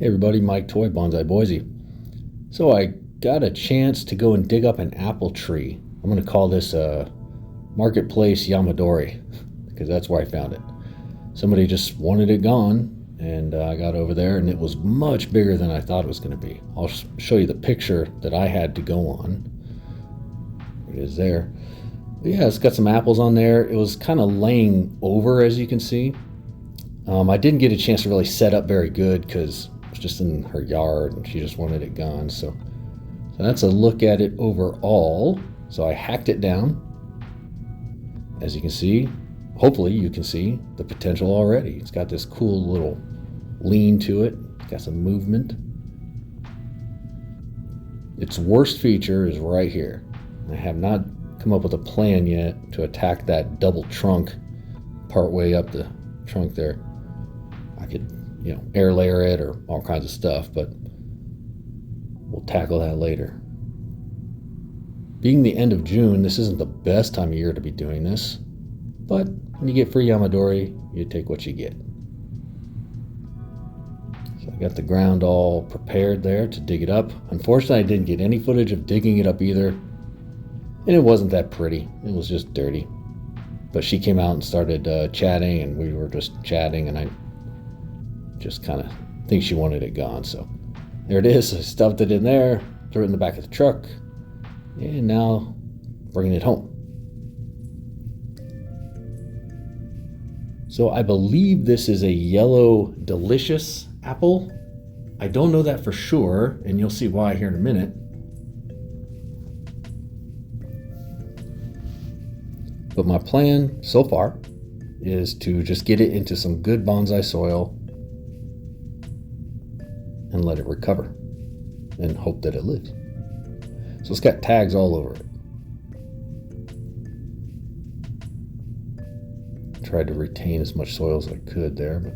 Hey everybody, Mike Toy, Bonsai Boise. So I got a chance to go and dig up an apple tree. I'm going to call this Marketplace Yamadori because that's where I found it. Somebody just wanted it gone, and I got over there and it was much bigger than I thought it was going to be. I'll show you the picture that I had to go on. It is there. But yeah, it's got some apples on there. It was kind of laying over, as you can see. I didn't get a chance to really set up very good because it was just in her yard and she just wanted it gone. So that's a look at it overall. So I hacked it down. As you can see, hopefully you can see the potential already. It's got this cool little lean to it. It's got some movement. Its worst feature is right here. I have not come up with a plan yet to attack that double trunk part way up the trunk there. I could, air layer it or all kinds of stuff, but we'll tackle that later. Being the end of June, this isn't the best time of year to be doing this, but when you get free Yamadori, you take what you get. So I got the ground all prepared there to dig it up. Unfortunately, I didn't get any footage of digging it up either, and it wasn't that pretty. It was just dirty. But she came out and started chatting, and we were just chatting, and I just kind of think she wanted it gone. So there it is. I stuffed it in there, threw it in the back of the truck, and now bringing it home. So I believe this is a yellow delicious apple. I don't know that for sure, and you'll see why here in a minute. But my plan so far is to just get it into some good bonsai soil and let it recover and hope that it lives. So it's got tags all over it. Tried to retain as much soil as I could there, but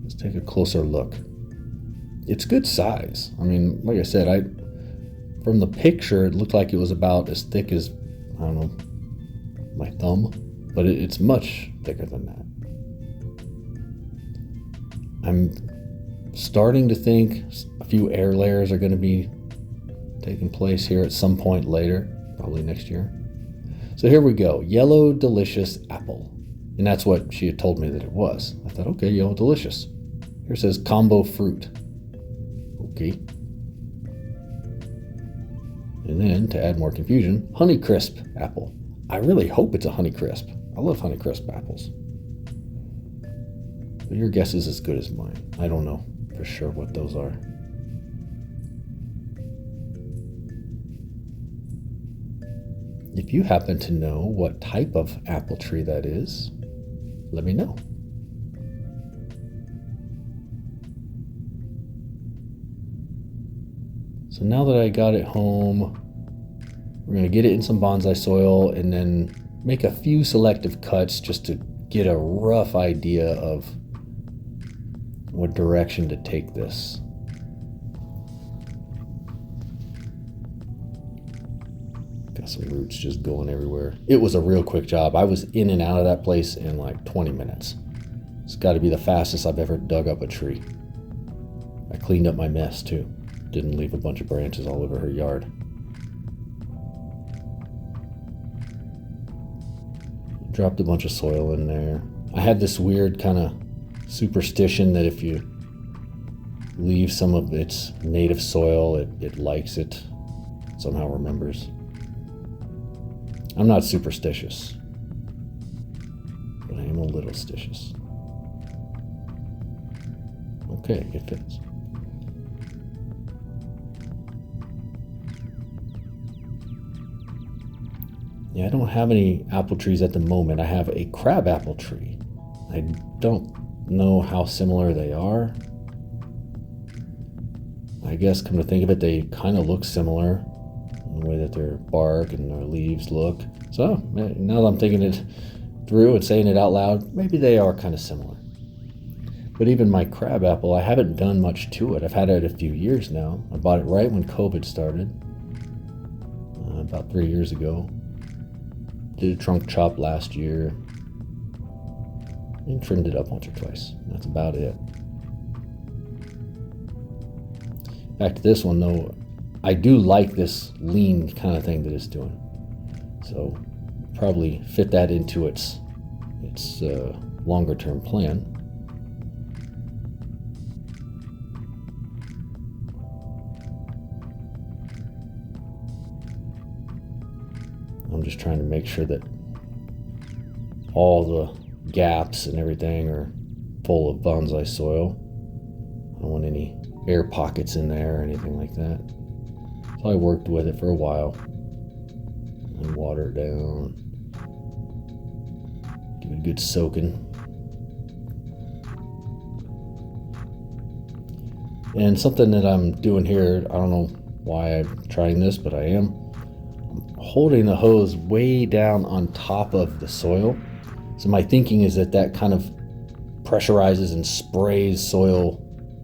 let's take a closer look. It's good size. I mean, like I said, from the picture, it looked like it was about as thick as, I don't know, my thumb, but it's much thicker than that. I'm starting to think a few air layers are going to be taking place here at some point later, probably next year. So here we go, yellow delicious apple. And that's what she had told me that it was. I thought, okay, yellow delicious. Here it says combo fruit. Okay. And then, to add more confusion, Honeycrisp apple. I really hope it's a Honeycrisp. I love Honeycrisp apples. But your guess is as good as mine. I don't know for sure what those are. If you happen to know what type of apple tree that is, let me know. So now that I got it home, we're going to get it in some bonsai soil and then make a few selective cuts just to get a rough idea of what direction to take this. Got some roots just going everywhere. It was a real quick job. I was in and out of that place in like 20 minutes. It's got to be the fastest I've ever dug up a tree. I cleaned up my mess too. Didn't leave a bunch of branches all over her yard. Dropped a bunch of soil in there. I had this weird kind of superstition that if you leave some of its native soil, it likes it, somehow remembers. I'm not superstitious, but I am a little stitious. Okay, it fits. Yeah, I don't have any apple trees at the moment. I have a crab apple tree. I don't know how similar they are. I guess, come to think of it, they kind of look similar in the way that their bark and their leaves look. So now that I'm thinking it through and saying it out loud, maybe they are kind of similar. But even my crab apple, I haven't done much to it. I've had it a few years now. I bought it right when COVID started, about 3 years ago. Did a trunk chop last year. and trimmed it up once or twice. That's about it. Back to this one though, I do like this lean kind of thing that it's doing. So probably fit that into its longer term plan. I'm just trying to make sure that all the gaps and everything are full of bonsai soil. I don't want any air pockets in there or anything like that. So I worked with it for a while and water it down. Give it a good soaking. And something that I'm doing here, I don't know why I'm trying this, but I am. I'm holding the hose way down on top of the soil. So my thinking is that kind of pressurizes and sprays soil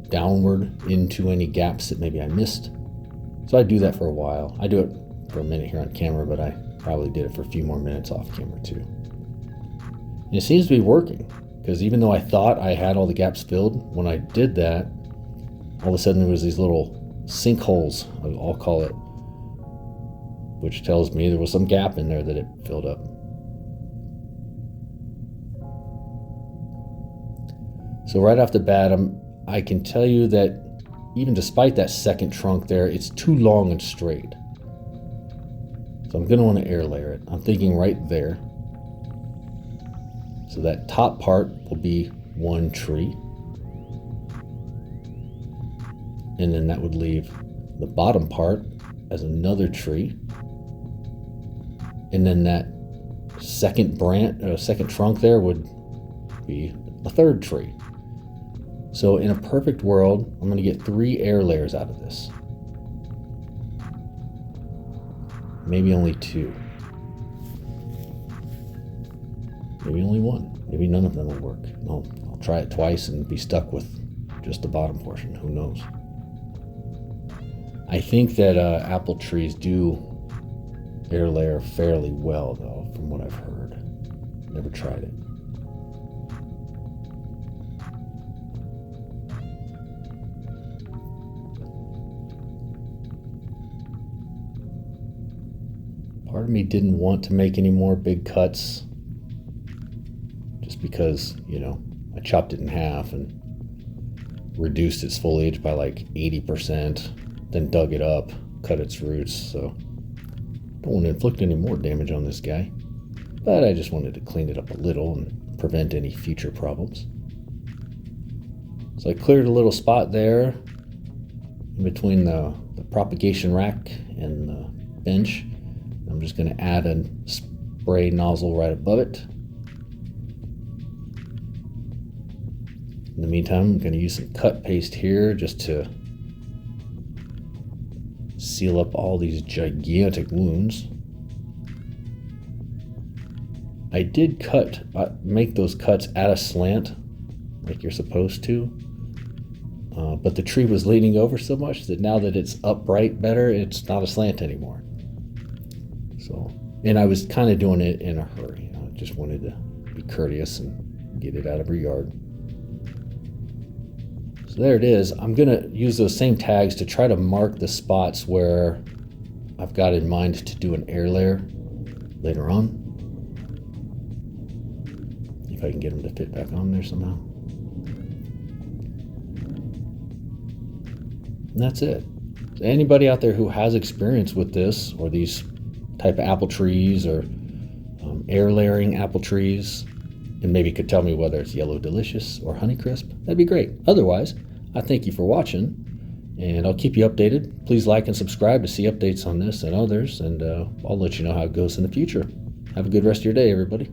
downward into any gaps that maybe I missed. So I do that for a while. I do it for a minute here on camera, but I probably did it for a few more minutes off camera too. And it seems to be working, because even though I thought I had all the gaps filled, when I did that, all of a sudden there was these little sinkholes, I'll call it, which tells me there was some gap in there that it filled up. So right off the bat, I can tell you that even despite that second trunk there, it's too long and straight. So I'm going to want to air layer it. I'm thinking right there. So that top part will be one tree. And then that would leave the bottom part as another tree. And then that second second trunk there would be a third tree. So in a perfect world, I'm going to get 3 air layers out of this. Maybe only 2. Maybe only 1. Maybe none of them will work. I'll try it twice and be stuck with just the bottom portion. Who knows? I think that apple trees do air layer fairly well, though, from what I've heard. Never tried it. Part of me didn't want to make any more big cuts, just because, I chopped it in half and reduced its foliage by like 80%, then dug it up, cut its roots, so don't want to inflict any more damage on this guy. But I just wanted to clean it up a little and prevent any future problems. So I cleared a little spot there in between the propagation rack and the bench. I'm just going to add a spray nozzle right above it. In the meantime, I'm going to use some cut paste here just to seal up all these gigantic wounds. I did make those cuts at a slant, like you're supposed to, but the tree was leaning over so much that now that it's upright better, it's not a slant anymore. So, and I was kind of doing it in a hurry. I just wanted to be courteous and get it out of her yard. So there it is. I'm going to use those same tags to try to mark the spots where I've got in mind to do an air layer later on. If I can get them to fit back on there somehow. And that's it. So anybody out there who has experience with this, or these type of apple trees, or air layering apple trees, and maybe could tell me whether it's Yellow Delicious or Honeycrisp, that'd be great. Otherwise, I thank you for watching, and I'll keep you updated. Please like and subscribe to see updates on this and others, and I'll let you know how it goes in the future. Have a good rest of your day, everybody.